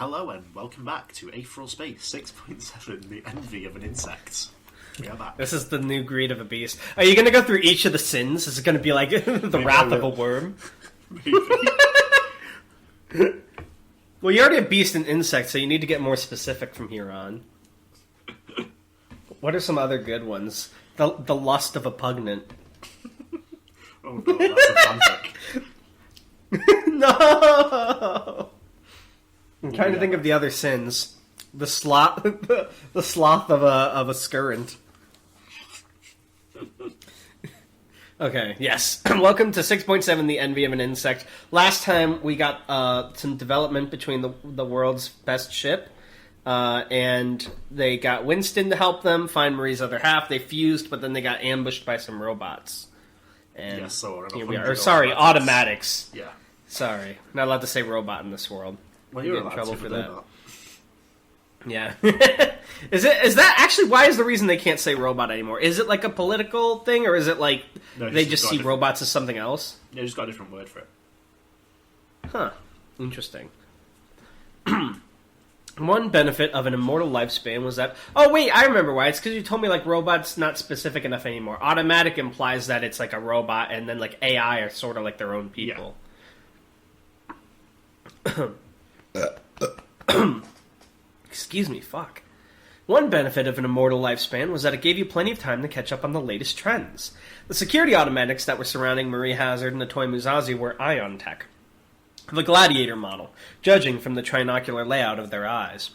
Hello and welcome back to Aetheral Space 6.7, the envy of an insect. We are back. This is the new greed of a beast. Are you going to go through each of the sins? Is it going to be like the wrath of a worm? Maybe. Well, you're already a beast and insect, so you need to get more specific from here on. What are some other good ones? The lust of a pugnant. Oh no, that's a fanfic. No! I'm trying to think of the other sins. The sloth, the sloth of a scurrant. Okay, yes. Welcome to 6.7, the envy of an insect. Last time we got some development between the world's best ship, and they got Winston to help them find Marie's other half. They fused, but then they got ambushed by some robots. And Yes, so here we are. Or, sorry, automatics. Yeah. Sorry, not allowed to say robot in this world. Well, You you're get in allowed trouble to, for but that. they're not. Yeah. Is that actually, why is the reason they can't say robot anymore? Is it like a political thing, or is it like No, they just just got see different- robots as something else? Yeah, just got a different word for it. Huh. Interesting. One benefit of an immortal lifespan was that... Oh, wait, I remember why. It's because you told me, like, robot's not specific enough anymore. Automatic implies that it's like a robot, and then, like, AI are sort of like their own people. Excuse me, fuck. One benefit of an immortal lifespan was that it gave you plenty of time to catch up on the latest trends. The security automatics that were surrounding Marie Hazard and the Toy Musashi were ion tech. The Gladiator model, judging from the trinocular layout of their eyes.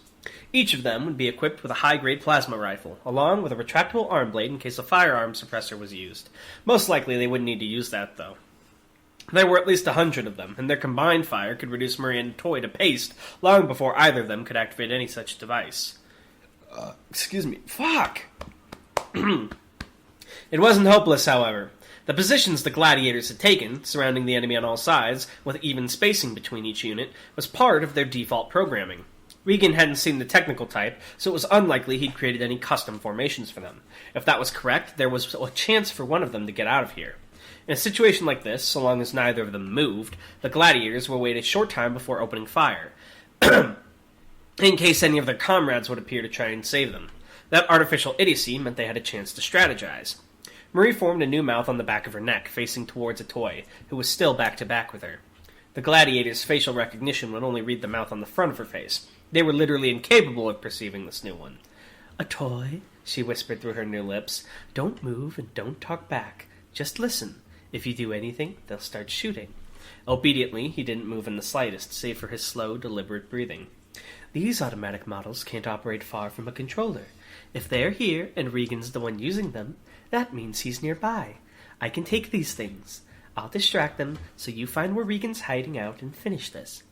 Each of them would be equipped with a high-grade plasma rifle, along with a retractable arm blade in case a firearm suppressor was used. Most likely they wouldn't need to use that, though. There were at least 100 of them, and their combined fire could reduce Marie and Toy to paste long before either of them could activate any such device. Excuse me. Fuck! It wasn't hopeless, however. The positions the gladiators had taken, surrounding the enemy on all sides, with even spacing between each unit, was part of their default programming. Regan hadn't seen the technical type, so it was unlikely he'd created any custom formations for them. If that was correct, there was a chance for one of them to get out of here. In a situation like this, so long as neither of them moved, the gladiators will wait a short time before opening fire, in case any of their comrades would appear to try and save them. That artificial idiocy meant they had a chance to strategize. Marie formed a new mouth on the back of her neck, facing towards a Toy, who was still back-to-back with her. The gladiator's facial recognition would only read the mouth on the front of her face. They were literally incapable of perceiving this new one. "A toy," she whispered through her new lips. "Don't move and don't talk back. Just listen. If you do anything, they'll start shooting." Obediently, he didn't move in the slightest, save for his slow, deliberate breathing. "These automatic models can't operate far from a controller. If they're here and Regan's the one using them, that means he's nearby. I can take these things. I'll distract them, so you find where Regan's hiding out and finish this."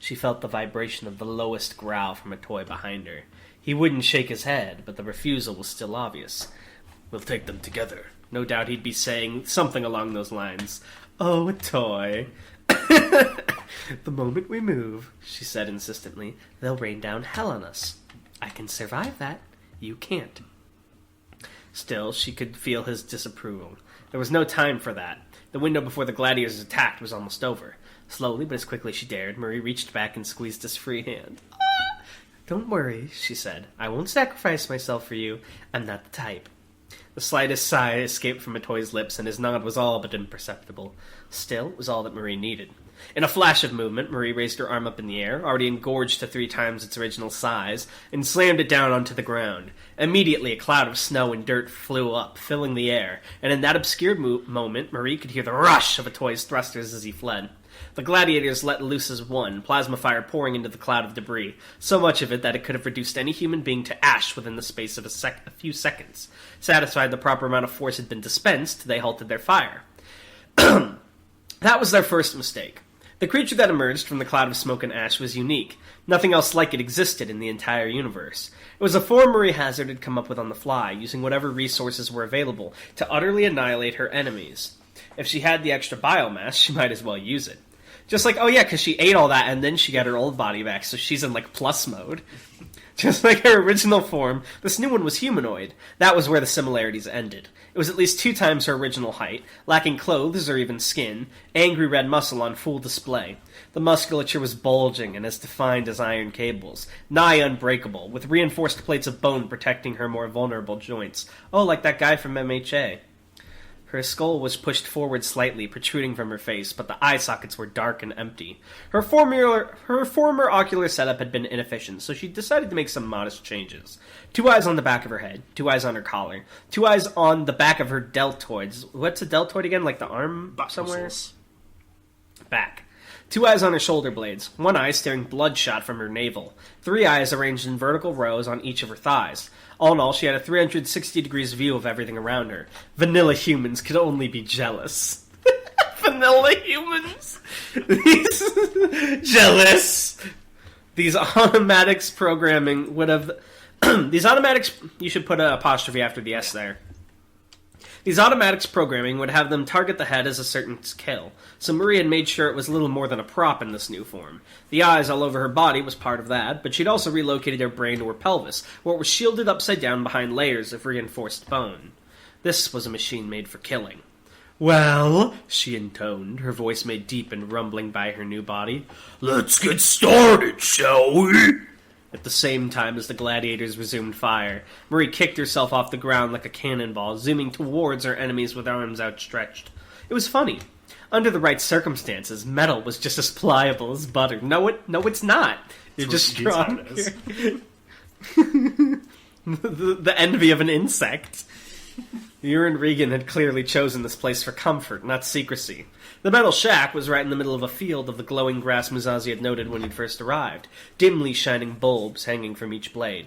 She felt the vibration of the lowest growl from a Toy behind her. He wouldn't shake his head, but the refusal was still obvious. "We'll take them together." No doubt he'd be saying something along those lines. "Oh, a Toy." "The moment we move," she said insistently, "they'll rain down hell on us. I can survive that. You can't." Still, she could feel his disapproval. There was no time for that. The window before the gladiators attacked was almost over. Slowly, but as quickly as she dared, Marie reached back and squeezed his free hand. "Don't worry," she said. "I won't sacrifice myself for you. I'm not the type." The slightest sigh escaped from a Toy's lips, and his nod was all but imperceptible. Still, it was all that Marie needed. In a flash of movement, Marie raised her arm up in the air, already engorged to 3 times its original size, and slammed it down onto the ground. Immediately, a cloud of snow and dirt flew up, filling the air, and in that obscured moment, Marie could hear the rush of a Toy's thrusters as he fled. The gladiators let loose as one, plasma fire pouring into the cloud of debris, so much of it that it could have reduced any human being to ash within the space of a few seconds. Satisfied the proper amount of force had been dispensed, they halted their fire. That was their first mistake. The creature that emerged from the cloud of smoke and ash was unique. Nothing else like it existed in the entire universe. It was a form Marie Hazard had come up with on the fly, using whatever resources were available to utterly annihilate her enemies. If she had the extra biomass, she might as well use it. Just like, oh yeah, because she ate all that and then she got her old body back, so she's in, like, plus mode. Just like her original form, this new one was humanoid. That was where the similarities ended. It was at least 2 times her original height, lacking clothes or even skin, angry red muscle on full display. The musculature was bulging and as defined as iron cables, nigh unbreakable, with reinforced plates of bone protecting her more vulnerable joints. Oh, like that guy from MHA. Her skull was pushed forward slightly, protruding from her face, but the eye sockets were dark and empty. Her former ocular setup had been inefficient, so she decided to make some modest changes. 2 eyes on the back of her head, 2 eyes on her collar, 2 eyes on the back of her deltoids. What's a deltoid again? Like the arm Back somewhere? muscles. Back. 2 eyes on her shoulder blades, 1 eye staring bloodshot from her navel, 3 eyes arranged in vertical rows on each of her thighs. All in all, she had a 360 degrees view of everything around her. Vanilla humans could only be jealous. Vanilla humans? Jealous! These automatics programming would have... These automatics... You should put an apostrophe after the S there. These automatics programming would have them target the head as a certain kill, so Marie had made sure it was little more than a prop in this new form. The eyes all over her body was part of that, but she'd also relocated her brain to her pelvis, where it was shielded upside down behind layers of reinforced bone. This was a machine made for killing. "Well," she intoned, her voice made deep and rumbling by her new body, "let's get started, shall we?" At the same time as the gladiators resumed fire, Marie kicked herself off the ground like a cannonball, zooming towards her enemies with arms outstretched. It was funny. Under the right circumstances, metal was just as pliable as butter. No, it's not. You're just strong. The envy of an insect. Urine Regan had clearly chosen this place for comfort, not secrecy. The metal shack was right in the middle of a field of the glowing grass Muzazi had noted when he'd first arrived, dimly shining bulbs hanging from each blade.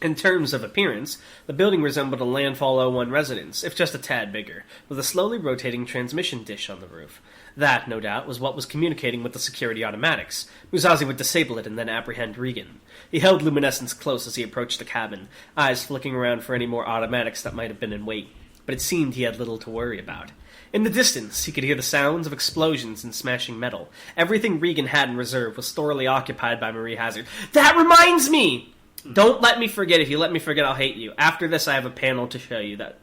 In terms of appearance, the building resembled a Landfall 01 residence, if just a tad bigger, with a slowly rotating transmission dish on the roof. That, no doubt, was what was communicating with the security automatics. Muzazi would disable it and then apprehend Regan. He held luminescence close as he approached the cabin, eyes flicking around for any more automatics that might have been in wait, but it seemed he had little to worry about. In the distance, he could hear the sounds of explosions and smashing metal. Everything Regan had in reserve was thoroughly occupied by Marie Hazard. That reminds me! Don't let me forget. If you let me forget, I'll hate you. After this, I have a panel to show you. That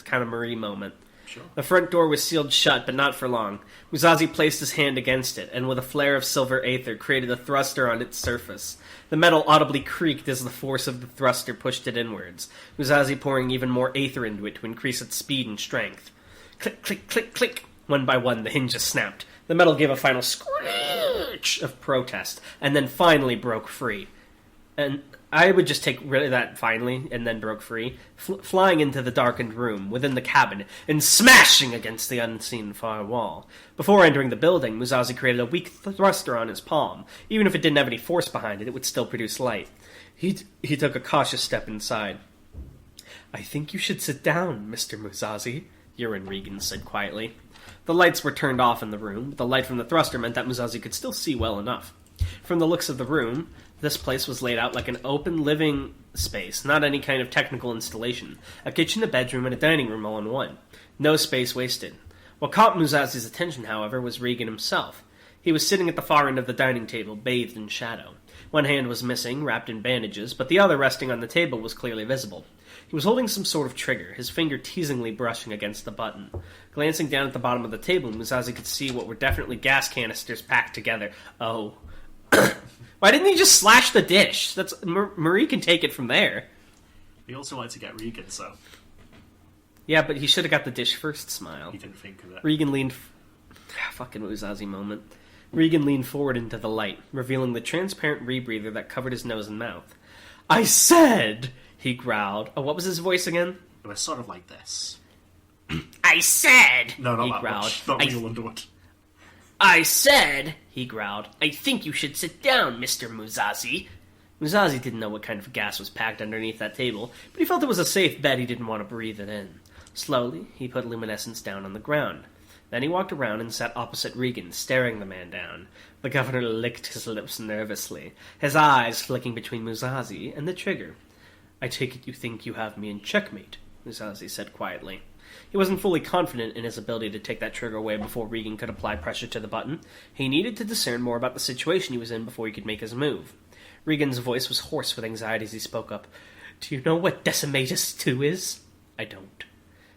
kind of Marie moment. Sure. The front door was sealed shut, but not for long. Muzazi placed his hand against it, and with a flare of silver aether, created a thruster on its surface. The metal audibly creaked as the force of the thruster pushed it inwards, Muzazi pouring even more aether into it to increase its speed and strength. Click, click, click, click. One by one, the hinges snapped. The metal gave a final screech of protest, and then finally broke free. And I would just take rid of that finally, and then broke free, flying into the darkened room within the cabin, and smashing against the unseen far wall. Before entering the building, Muzazi created a weak thruster on his palm. Even if it didn't have any force behind it, it would still produce light. He took a cautious step inside. "I think you should sit down, Mr. Muzazi," Urine Regan said quietly. The lights were turned off in the room, but the light from the thruster meant that Muzazi could still see well enough. From the looks of the room, this place was laid out like an open living space, not any kind of technical installation. A kitchen, a bedroom, and a dining room all in one. No space wasted. What caught Muzazi's attention, however, was Regan himself. He was sitting at the far end of the dining table, bathed in shadow. One hand was missing, wrapped in bandages, but the other resting on the table was clearly visible. He was holding some sort of trigger, his finger teasingly brushing against the button. Glancing down at the bottom of the table, Muzazi could see what were definitely gas canisters packed together. Oh. Why didn't he just slash the dish? Marie can take it from there. He also wanted to get Regan, so... Yeah, but he should have got the dish first, Smile. He didn't think of it. Regan leaned... Fucking Muzazi moment. Regan leaned forward into the light, revealing the transparent rebreather that covered his nose and mouth. "I said!" he growled. Oh, what was his voice again? It was sort of like this. "I said!" No, not he that growled. much. Not Neil Underwood. "I said," he growled, "I think you should sit down, Mr. Muzazi." Muzazi didn't know what kind of gas was packed underneath that table, but he felt it was a safe bet he didn't want to breathe it in. Slowly, he put luminescence down on the ground. Then he walked around and sat opposite Regan, staring the man down. The governor licked his lips nervously, his eyes flicking between Muzazi and the trigger. "I take it you think you have me in checkmate," Muzazi said quietly. He wasn't fully confident in his ability to take that trigger away before Regan could apply pressure to the button. He needed to discern more about the situation he was in before he could make his move. Regan's voice was hoarse with anxiety as he spoke up. Do you know what Decimatus 2 is? I don't.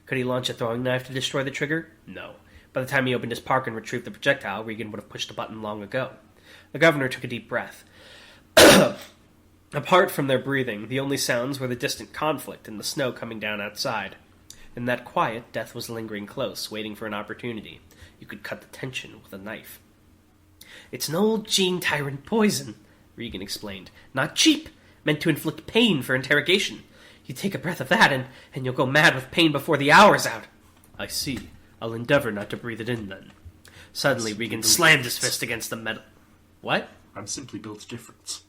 Could he launch a throwing knife to destroy the trigger? No. By the time he opened his park and retrieved the projectile, Regan would have pushed the button long ago. The governor took a deep breath. Apart from their breathing, the only sounds were the distant conflict and the snow coming down outside. In that quiet, death was lingering close, waiting for an opportunity. You could cut the tension with a knife. It's an old gene tyrant poison, Regan explained. Not cheap, meant to inflict pain for interrogation. You take a breath of that, and you'll go mad with pain before the hour's out. I see. I'll endeavor not to breathe it in, then. Suddenly, Regan slammed his fist against the metal... What? I'm simply built different.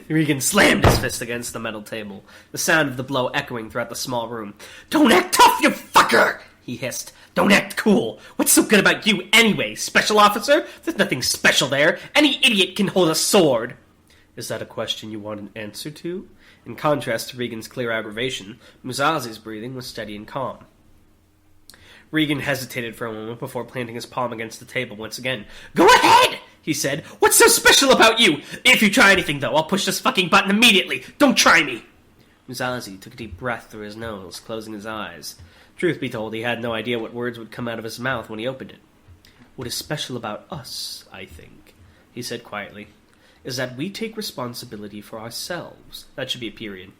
Regan slammed his fist against the metal table, the sound of the blow echoing throughout the small room. Don't act tough, you fucker! He hissed. Don't act cool. What's so good about you anyway, special officer? There's nothing special there. Any idiot can hold a sword. Is that a question you want an answer to? In contrast to Regan's clear aggravation, Musazi's breathing was steady and calm. Regan hesitated for a moment before planting his palm against the table once again. Go ahead! He said. What's so special about you? If you try anything, though, I'll push this fucking button immediately. Don't try me! Musazi took a deep breath through his nose, closing his eyes. Truth be told, he had no idea what words would come out of his mouth when he opened it. What is special about us, I think, he said quietly, is that we take responsibility for ourselves. That should be a period.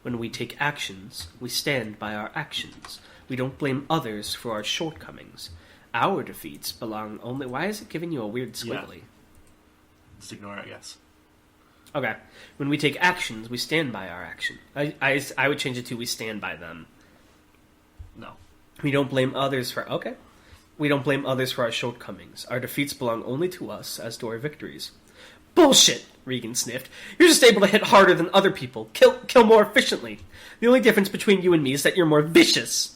When we take actions, we stand by our actions. We don't blame others for our shortcomings. Our defeats belong only... Why is it giving you a weird squiggly? Yeah. Just ignore it, I guess. Okay. When we take actions, we stand by our action. I would change it to we stand by them. No. We don't blame others for... Okay. We don't blame others for our shortcomings. Our defeats belong only to us, as do our victories. Bullshit, Regan sniffed. You're just able to hit harder than other people. Kill more efficiently. The only difference between you and me is that you're more vicious.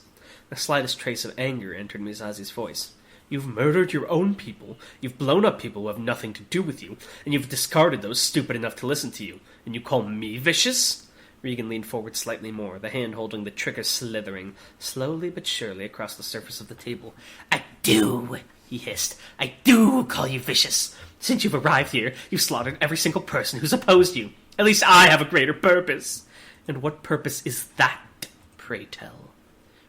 The slightest trace of anger entered Musazi's voice. You've murdered your own people, you've blown up people who have nothing to do with you, and you've discarded those stupid enough to listen to you. And you call me vicious? Regan leaned forward slightly more, the hand holding the trigger slithering, slowly but surely across the surface of the table. I do, he hissed. I do call you vicious. Since you've arrived here, you've slaughtered every single person who's opposed you. At least I have a greater purpose. And what purpose is that, pray tell?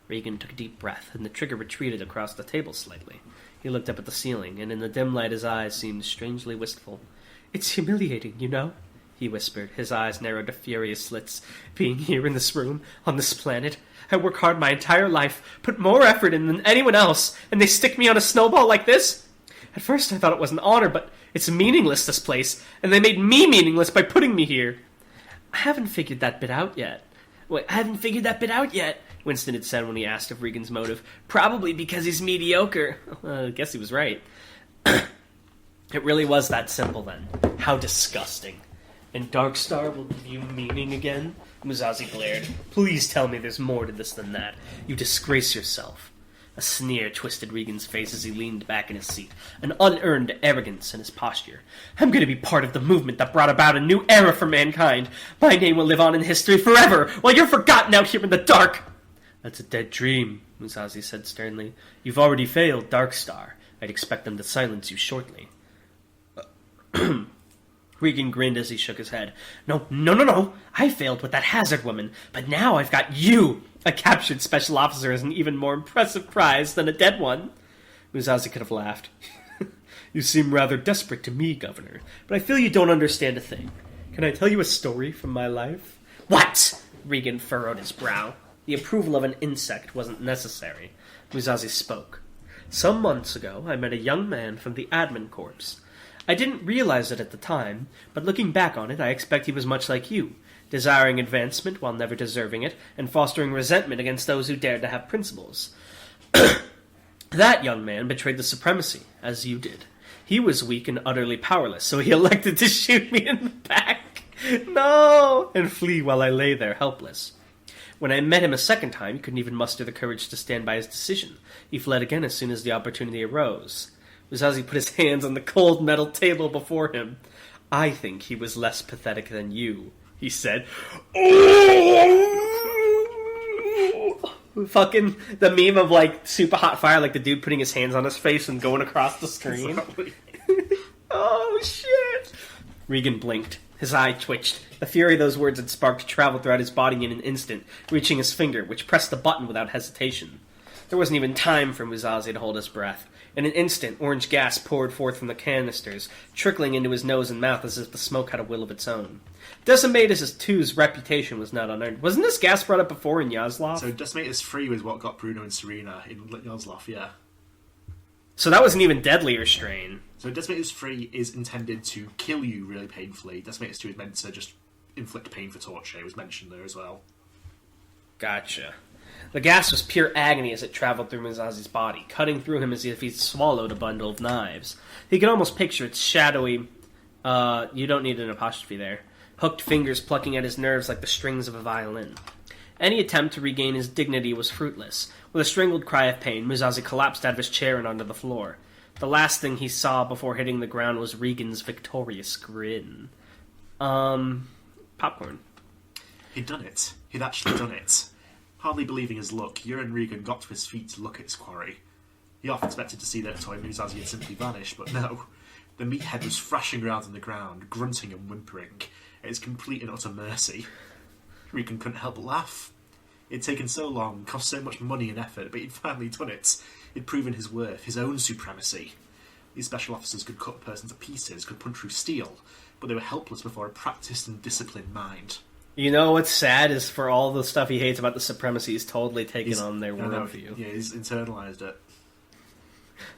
Regan took a deep breath, and the trigger retreated across the table slightly. He looked up at the ceiling, and in the dim light his eyes seemed strangely wistful. It's humiliating, you know, he whispered, his eyes narrowed to furious slits. Being here in this room, on this planet, I work hard my entire life, put more effort in than anyone else, and they stick me on a snowball like this? At first I thought it was an honor, but it's meaningless, this place, and they made me meaningless by putting me here. I haven't figured that bit out yet. Winston had said when he asked of Regan's motive. Probably because he's mediocre. I guess he was right. It really was that simple, then. How disgusting. And Darkstar will give you meaning again? Musazi glared. Please tell me there's more to this than that. You disgrace yourself. A sneer twisted Regan's face as he leaned back in his seat, an unearned arrogance in his posture. I'm going to be part of the movement that brought about a new era for mankind. My name will live on in history forever, while you're forgotten out here in the dark. That's a dead dream, Musazi said sternly. You've already failed, Darkstar. I'd expect them to silence you shortly. Regan grinned as he shook his head. No. I failed with that Hazard woman, but now I've got you. A captured special officer is an even more impressive prize than a dead one. Musazi could have laughed. You seem rather desperate to me, Governor, but I feel you don't understand a thing. Can I tell you a story from my life? What? Regan furrowed his brow. The approval of an insect wasn't necessary. Musazi spoke. Some months ago, I met a young man from the admin corps. I didn't realize it at the time, but looking back on it, I expect he was much like you, desiring advancement while never deserving it, and fostering resentment against those who dared to have principles. That young man betrayed the supremacy, as you did. He was weak and utterly powerless, so he elected to shoot me in the back. No! And flee while I lay there helpless. When I met him a second time, he couldn't even muster the courage to stand by his decision. He fled again as soon as the opportunity arose. Musazi put his hands on the cold metal table before him. I think he was less pathetic than you, he said. Oh! Fucking the meme of, like, super hot fire, like the dude putting his hands on his face and going across the screen. Exactly. Oh, shit! Regan blinked. His eye twitched. The fury those words had sparked traveled throughout his body in an instant, reaching his finger, which pressed the button without hesitation. There wasn't even time for Musashi to hold his breath. In an instant, orange gas poured forth from the canisters, trickling into his nose and mouth as if the smoke had a will of its own. Decimatus 2's reputation was not unearned. Wasn't this gas brought up before in Yaslov? So Decimatus 3 was what got Bruno and Serena in Yaslov, yeah. So that was an even deadlier strain. So Decimatus 3 is intended to kill you really painfully. Decimatus 2 is meant to just inflict pain for torture. It was mentioned there as well. Gotcha. The gas was pure agony as it traveled through Musashi's body, cutting through him as if he'd swallowed a bundle of knives. He could almost picture its shadowy... you don't need an apostrophe there. Hooked fingers plucking at his nerves like the strings of a violin. Any attempt to regain his dignity was fruitless. With a strangled cry of pain, Musashi collapsed out of his chair and onto the floor. The last thing he saw before hitting the ground was Regan's victorious grin. Popcorn. He'd done it. He'd actually done it. Hardly believing his luck, Yuren Regan got to his feet to look at his quarry. He half expected to see that Toy Musashi had simply vanished, but no. The meathead was thrashing around on the ground, grunting and whimpering, at his complete and utter mercy. Regan couldn't help but laugh. It had taken so long, cost so much money and effort, but he'd finally done it. He'd proven his worth, his own supremacy. These special officers could cut a person to pieces, could punch through steel, but they were helpless before a practiced and disciplined mind. You know what's sad is for all the stuff he hates about the supremacy, he's totally taken on their worldview. Yeah, he's internalised it.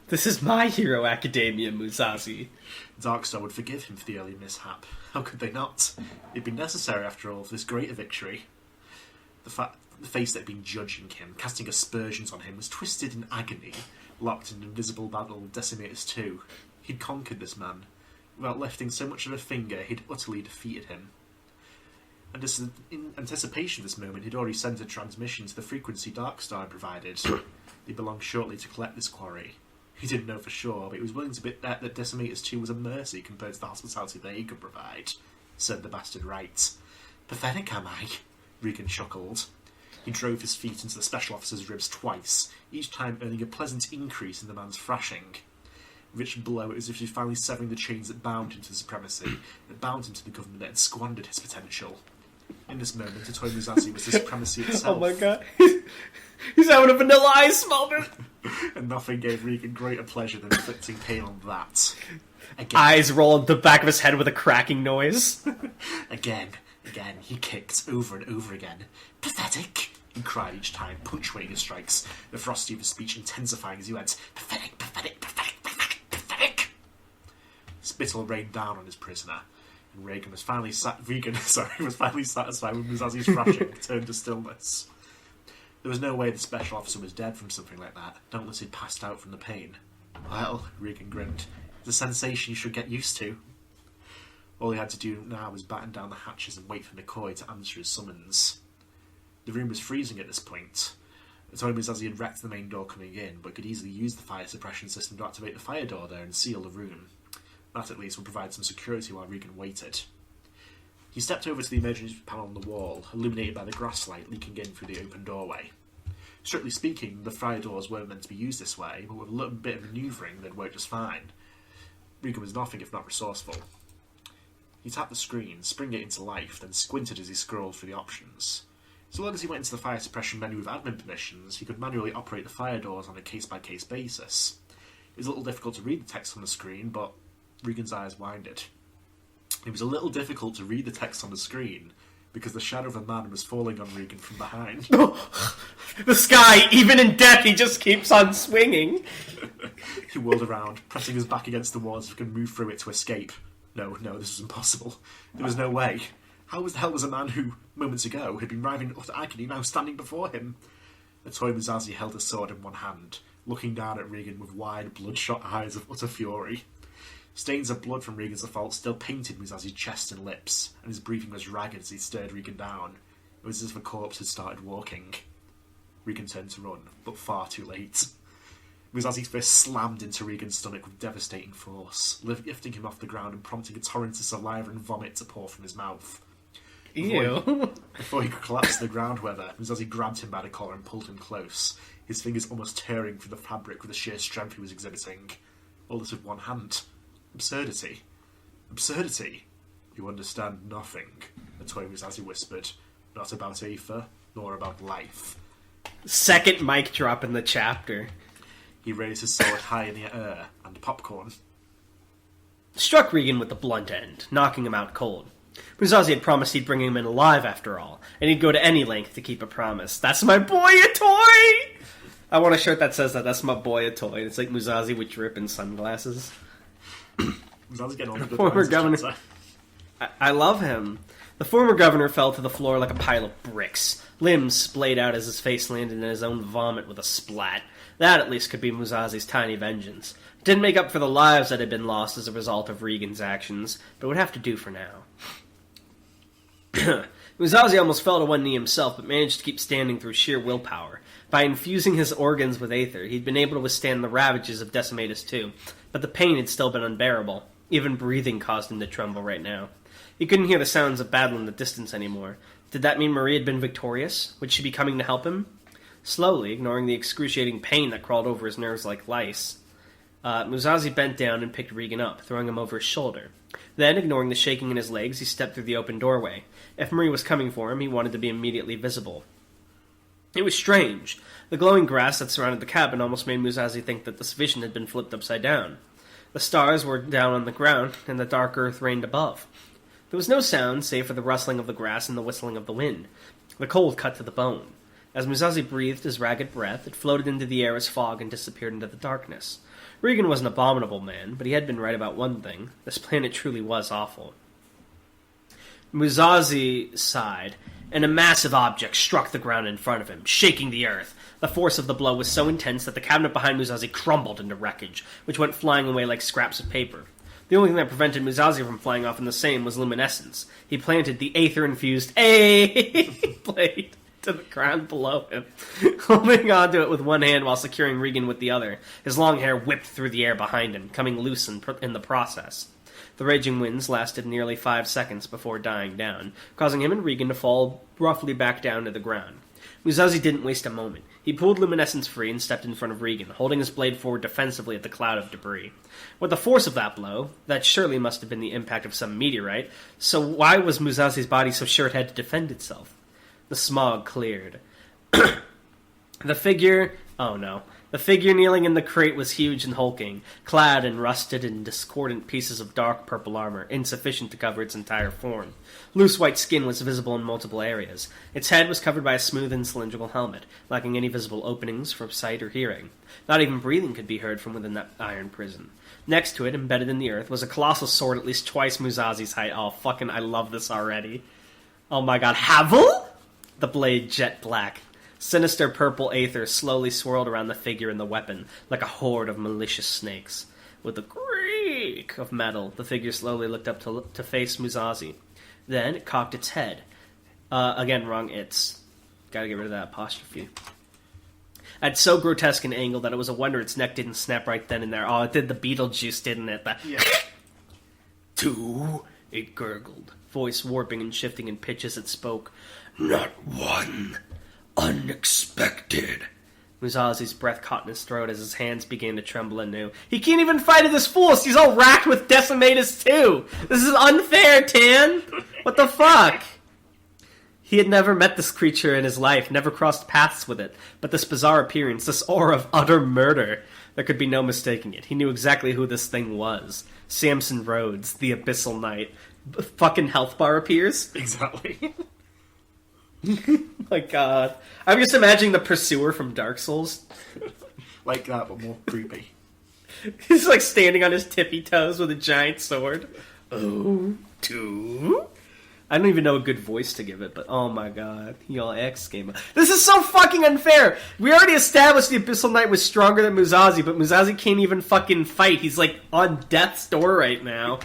This is my Hero Academia, Musashi. Darkstar would forgive him for the early mishap. How could they not? It'd been necessary, after all, for this greater victory. The face that had been judging him, casting aspersions on him, was twisted in agony, locked in an invisible battle with Decimatus 2. He'd conquered this man. Without lifting so much of a finger, he'd utterly defeated him. And in anticipation of this moment, he'd already sent a transmission to the frequency Darkstar had provided. They belonged shortly to collect this quarry. He didn't know for sure, but he was willing to bet that Decimatus 2 was a mercy compared to the hospitality they could provide, said the bastard right. Pathetic, am I? Regan chuckled. He drove his feet into the special officer's ribs twice, each time earning a pleasant increase in the man's thrashing. Rich blow as if he was finally severing the chains that bound him to the supremacy, that bound him to the government that had squandered his potential. In this moment, Toy Musashi was the supremacy itself. Oh my god. He's having a Vanilla Ice moment! And nothing gave Regan greater pleasure than inflicting pain on that. Again. Eyes roll at the back of his head with a cracking noise. Again, he kicked over and over again. Pathetic! He cried each time, punctuating his strikes, the ferocity of his speech intensifying as he went, pathetic, pathetic, pathetic, pathetic, pathetic! Spittle rained down on his prisoner, and Regan was finally satisfied with Musashi's thrashing turned to stillness. There was no way the special officer was dead from something like that, not unless he'd passed out from the pain. Well, Regan grinned, it's a sensation you should get used to. All he had to do now was batten down the hatches and wait for McCoy to answer his summons. The room was freezing at this point. Toy Musashi had wrecked the main door coming in, but could easily use the fire suppression system to activate the fire door there and seal the room. That at least would provide some security while Regan waited. He stepped over to the emergency panel on the wall, illuminated by the grass light leaking in through the open doorway. Strictly speaking, the fire doors weren't meant to be used this way, but with a little bit of manoeuvring, they'd work just fine. Regan was nothing if not resourceful. He tapped the screen, springing it into life, then squinted as he scrolled through the options. So long as he went into the fire suppression menu with admin permissions, he could manually operate the fire doors on a case-by-case basis. It was a little difficult to read the text on the screen, but Regan's eyes winded. It was a little difficult to read the text on the screen, because the shadow of a man was falling on Regan from behind. The sky, even in death, he just keeps on swinging. He whirled around, pressing his back against the wall as if he could move through it to escape. No, this was impossible. There was no way. How the hell was a man who, moments ago, had been writhing in utter agony now standing before him? The Toy Musashi held his sword in one hand, looking down at Regan with wide, bloodshot eyes of utter fury. Stains of blood from Regan's assault still painted Musashi's chest and lips, and his breathing was ragged as he stared Regan down. It was as if a corpse had started walking. Regan turned to run, but far too late. Musashi's fist slammed into Regan's stomach with devastating force, lifting him off the ground and prompting a torrent of saliva and vomit to pour from his mouth. Ew. Before he could collapse to the ground, however, Musashi grabbed him by the collar and pulled him close, his fingers almost tearing through the fabric with the sheer strength he was exhibiting. All this with one hand. Absurdity. Absurdity. You understand nothing, the toy Musashi whispered. Not about Aether, nor about life. Second mic drop in the chapter. He raised his sword high in the air, and popcorn. Struck Regan with the blunt end, knocking him out cold. Musashi had promised he'd bring him in alive after all, and he'd go to any length to keep a promise. That's my boy a toy! I want a shirt that says that. That's my boy a toy. It's like Musashi with drip and sunglasses. Musashi's getting all the good Former lines this governor. chapter. I love him. The former governor fell to the floor like a pile of bricks. Limbs splayed out as his face landed in his own vomit with a splat. That, at least, could be Musashi's tiny vengeance. It didn't make up for the lives that had been lost as a result of Regan's actions, but it would have to do for now. Musashi almost fell to one knee himself, but managed to keep standing through sheer willpower. By infusing his organs with Aether, he'd been able to withstand the ravages of Decimatus II, but the pain had still been unbearable. Even breathing caused him to tremble right now. He couldn't hear the sounds of battle in the distance anymore. Did that mean Marie had been victorious? Would she be coming to help him? Slowly, ignoring the excruciating pain that crawled over his nerves like lice, Musashi bent down and picked Regan up, throwing him over his shoulder. Then, ignoring the shaking in his legs, he stepped through the open doorway. If Marie was coming for him, he wanted to be immediately visible. It was strange. The glowing grass that surrounded the cabin almost made Musashi think that this vision had been flipped upside down. The stars were down on the ground, and the dark earth reigned above. There was no sound save for the rustling of the grass and the whistling of the wind. The cold cut to the bone. As Musashi breathed his ragged breath, it floated into the air as fog and disappeared into the darkness. Regan was an abominable man, but he had been right about one thing. This planet truly was awful. Musashi sighed, and a massive object struck the ground in front of him, shaking the earth. The force of the blow was so intense that the cabinet behind Musashi crumbled into wreckage, which went flying away like scraps of paper. The only thing that prevented Musashi from flying off in the same was luminescence. He planted the Aether-infused blade to the ground below him, holding onto it with one hand while securing Regan with the other. His long hair whipped through the air behind him, coming loose in the process. The raging winds lasted nearly 5 seconds before dying down, causing him and Regan to fall roughly back down to the ground. Musashi didn't waste a moment. He pulled luminescence free and stepped in front of Regan, holding his blade forward defensively at the cloud of debris. With the force of that blow, that surely must have been the impact of some meteorite, so why was Musashi's body so sure it had to defend itself? The smog cleared. The figure kneeling in the crate was huge and hulking, clad in rusted and discordant pieces of dark purple armor, insufficient to cover its entire form. Loose white skin was visible in multiple areas. Its head was covered by a smooth and cylindrical helmet, lacking any visible openings for sight or hearing. Not even breathing could be heard from within that iron prison. Next to it, embedded in the earth, was a colossal sword at least twice Musashi's height. Oh, fucking, I love this already. Oh my god, Havel? The blade jet black. Sinister purple aether slowly swirled around the figure and the weapon, like a horde of malicious snakes. With a creak of metal, the figure slowly looked up to face Musashi. Then it cocked its head. Again, wrong it's. Gotta get rid of that apostrophe. At so grotesque an angle that it was a wonder its neck didn't snap right then and there. Oh, it did the Beetlejuice, didn't it? Yeah. Two, it gurgled, voice warping and shifting in pitch as it spoke. Not one. Unexpected. Musashi's breath caught in his throat as his hands began to tremble anew. He can't even fight at this fullest! He's all racked with Decimatus too! This is unfair, Tan! What the fuck? He had never met this creature in his life, never crossed paths with it, but this bizarre appearance, this aura of utter murder, there could be no mistaking it. He knew exactly who this thing was. Samson Rhodes, the Abyssal Knight. Fucking health bar appears? Exactly. My god. I'm just imagining the pursuer from Dark Souls. Like that, but more creepy. He's like standing on his tippy toes with a giant sword. Oh, two? I don't even know a good voice to give it, but oh my god. Y'all X gamer. This is so fucking unfair! We already established the Abyssal Knight was stronger than Musashi, but Musashi can't even fucking fight. He's like on death's door right now.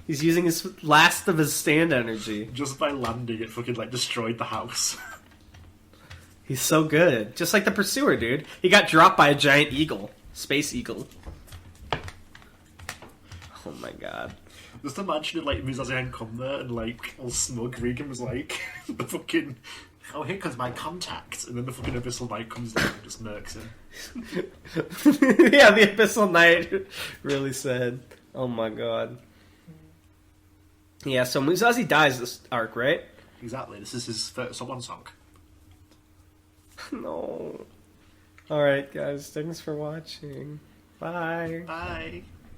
He's using his last of his stand energy. Just by landing, it fucking like destroyed the house. He's so good. Just like the pursuer, dude. He got dropped by a giant eagle. Space eagle. Oh my god. Just imagine if, like, Musashi hadn't come there and, like, all smug, Regan was like, the fucking, oh, here comes my contact. And then the fucking Abyssal Knight comes down and just murks him. Yeah, the Abyssal Knight really said, oh my god. Yeah, so Musashi dies this arc, right? Exactly, this is his first one song. No. Alright, guys, thanks for watching. Bye. Bye.